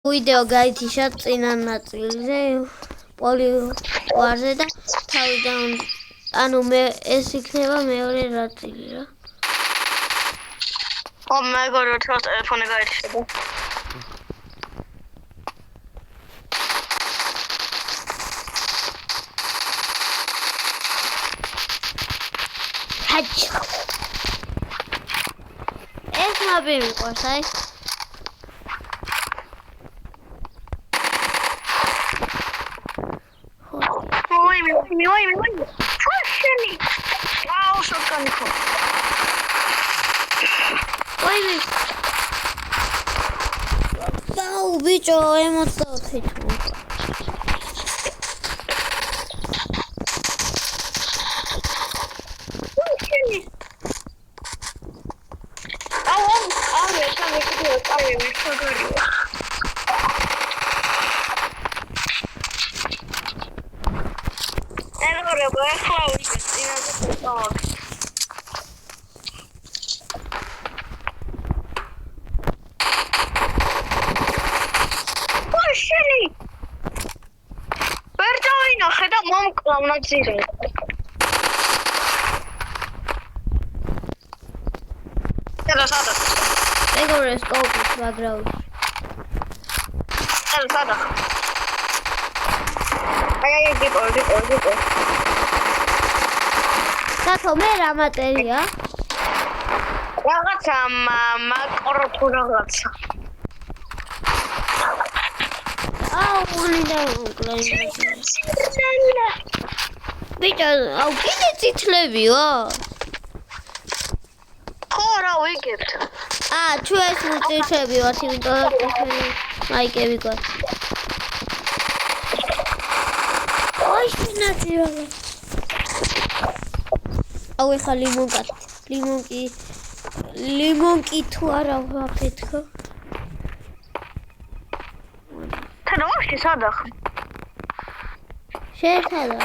ვიდეო გაითიშა წინა ნაწილზე პოლივარზე და თავიდან ანუ მე ეს იქნება მეორე ნაწილი რა. მეგობრებო, თავს ტელეფონი გაითიშა. ჰაჩ. ეს მაპი მიყვარს, აი. Ой, слушай, вау, шоканко. Ой, вау, бичо, ემოცი თუ. Zero. Sada. Egore scope background. Sada. Ai, tipo. Sato me რა მატერია? რაღაცა მაკრო თუ რაღაცა. უნდა უკლეინე. Bicho, au კიდე წითლებიო? ხო, რა ვიგებთ? თუ ეს წითლები ვართ, იმიტომ რომ მაიკები გვაქვს. ой, შინაძიო. აუ ეხა ლიმონკი თუ არა ვაფეთქო. თანავში სადახ? შეერთადა.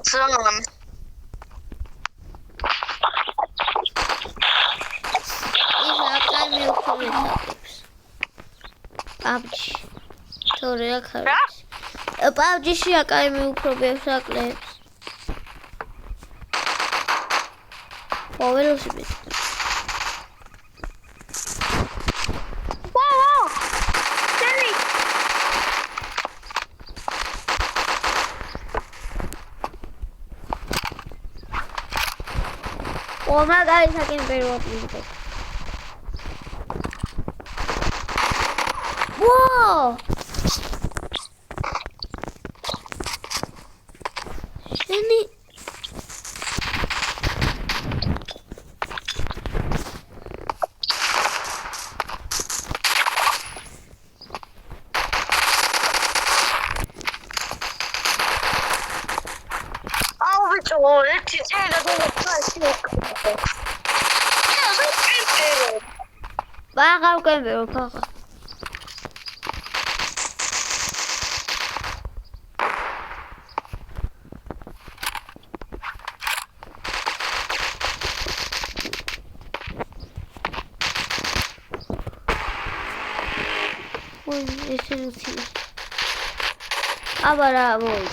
Zone. PUBG-ში აკაიმი უპრობებს აკლებს. ველოსიპედი. Wow. Jenny. მაგარი საკემპერატურა. Whoa! Jenny. Bagau paga. Ой, ese no tiene. Ahora voy.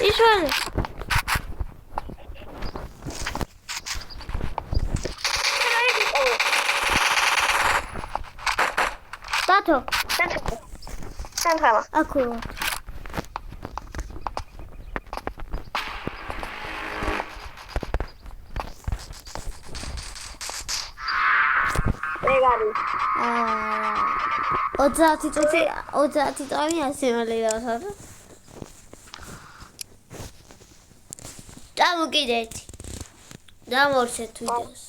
Israel. Tato. Sentava. Aku. Regalo. Odzati tami asimali dasara. Damogidეთ. Damorset videos.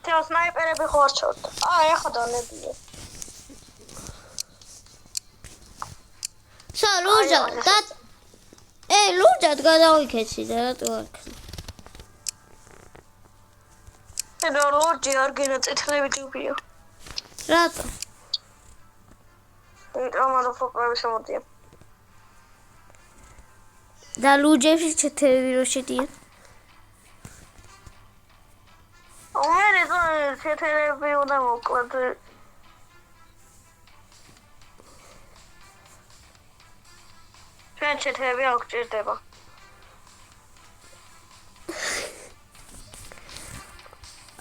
თეო სნაიპერები ხوارჩოთ. ეხა დანებია. ლურჯა და ლურჯად გადავიქეცი და რატო არ ქნა? და ლურჯი არ გენაწითლები ჯობია. რატო? ამადა ფოყრები შემოდიან. და ლურჯებში ჩეთები რო შედიან? მე ჩეთები უნდა მოკლედ. ჩვენ ჩეთები არ გჭირდება.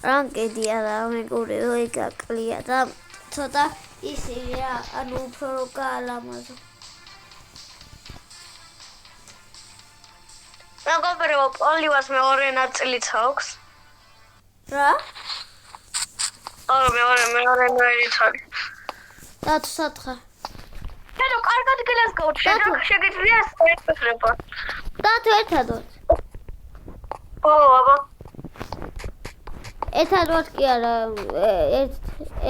რანკედია და მეგობრე ვეგაკლია და ცოტა ისე რა, ანუ უფრო რო გაალამაზო. მეგობრებო, პოლივას მეორე ნაწილიც აქვს. რა? მეორე ნაწილიც არის. დათო სათხარ. დათო, კარგად გილას გავუჩვენე, შეგიძლია საერთოდ. დათო ერთად ვარ. აბა. ერთად ვარ კი არა,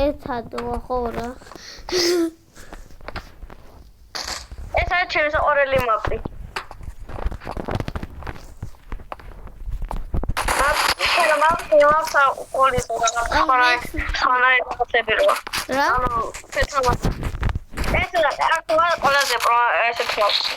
ერთად ვარ ხო რა. ეს არის ჩემი საყვარელი მაპი. მაპსა ყოლის ხანაერთები როა. რა? ანუ ფეთამა. ეს აქტუალ ყველაზე ესეთი მაპსი.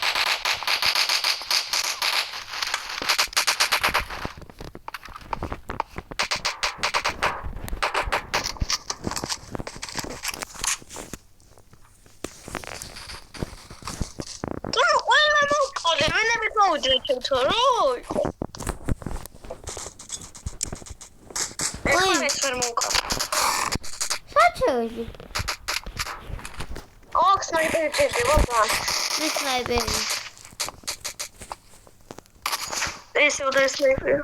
საჩევი. სნაიპერი ჭირდება ძალიან. სნაიპერი. ეს უნდა სნაიპერი.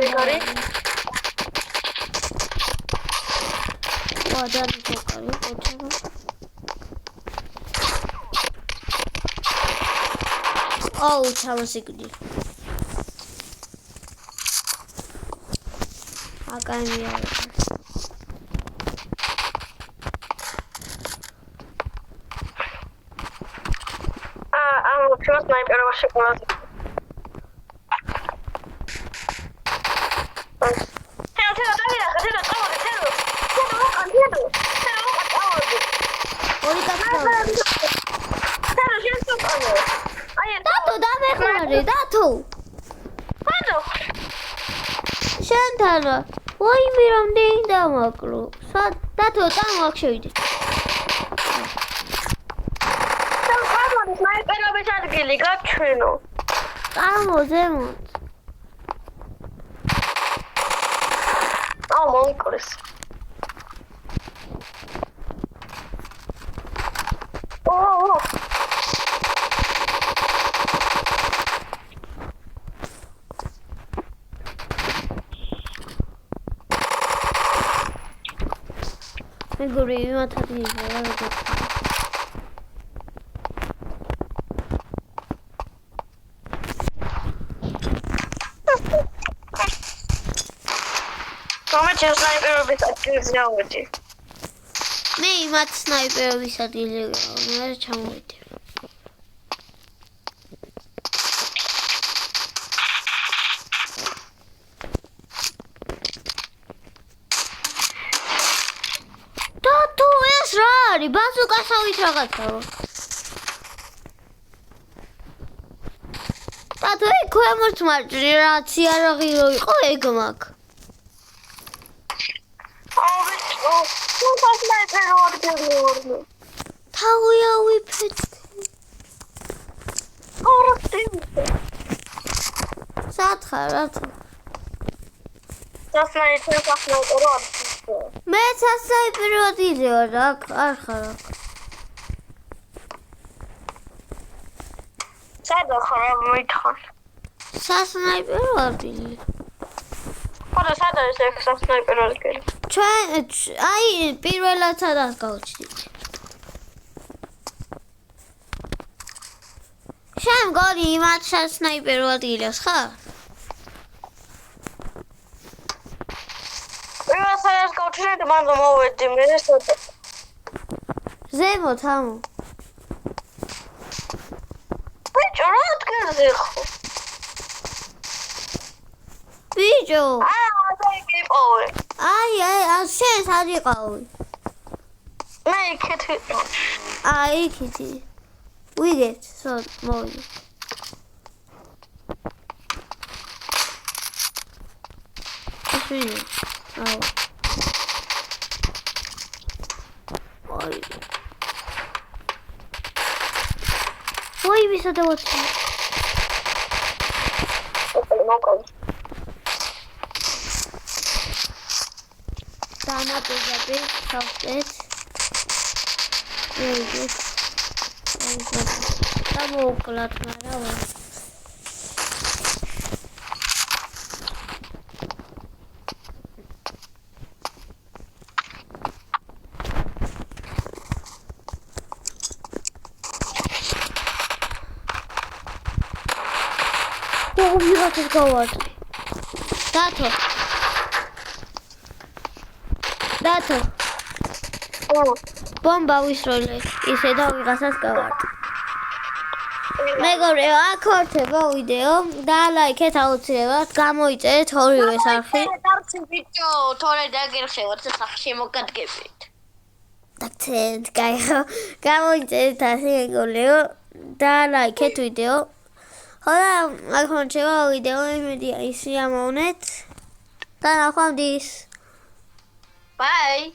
ეგარი? ვადარი თოკარი, ოჩება. აუ, ჩამოსიგდი. აკაიმია. ჩვენ სნაიპერობაში ყველაზე. ორი კაცი. დათო დამეხმარე, დათო. შენთან ვაიმე რამდენი დამაკლო. დათო წამოაქ შევიდე. სნაიპერობის ადგილი გაჩვენო. წამო ზემოთ. მოიკრეს. მეგობრი იმათად იზრდა რა ვიგებ. კომეჩენ სნაიპერობის ადგილზე ავედი. მე იმათ სნაიპერობის ადგილზე ვიყავ, მე არ ჩამოვედი. დათო ეს რა არის? ბაზუკასავით რაღაცა. დათო ეგ ქვემოთ მარჯვნივ რაც იარაღი რო იყო ეგ მაგ. თავია ვიფეთქე. სათხარ რატო? მე სასნაიპერო ადგილზე ვარ, აქ არ ხარ აქ. სადა ხარ მოითხარ? სასნაიპერო ადგილი. ხოდა სადა ეს სასნაიპერო ადგილი? ჩვენ აი პირველად სადაც გავჩდით. მგონი იმათ სნაიპერ ადგილას ხარ? ვისაც გავჩერდი მან მოვედი მე ესოთა. ზემოთ ამო. ბიჭო, რა ადგილზე ხო? ბიჭო. მე გიპოვე. აი, შენ სად იყავი? მე იქით ვიყავ. იქითი. ვიგეთ, მოვიდე. ვიდე. Ой, висота вот. Тана пизапи, софтет. Видишь? Там около отмарала. Убивать кого-то. Дато. Бомба выстрелила, и седал вигасas кого-то. მეგობრე, აქ ორთება ვიდეო და ლაიქეთ აუცილებლად გამოიწერეთ ორივე სახე. ბიჭო, თორე დაგერხევათ სახში მოგადგებით. დაგცეთ, გაიხო. გამოიწერეთ ასე მეგობრეო და ლაიქეთ ვიდეო. ხოდა აქ მოჩება ვიდეო იმედია ისე ამოვნეთ. და ნახვამდის. Bye.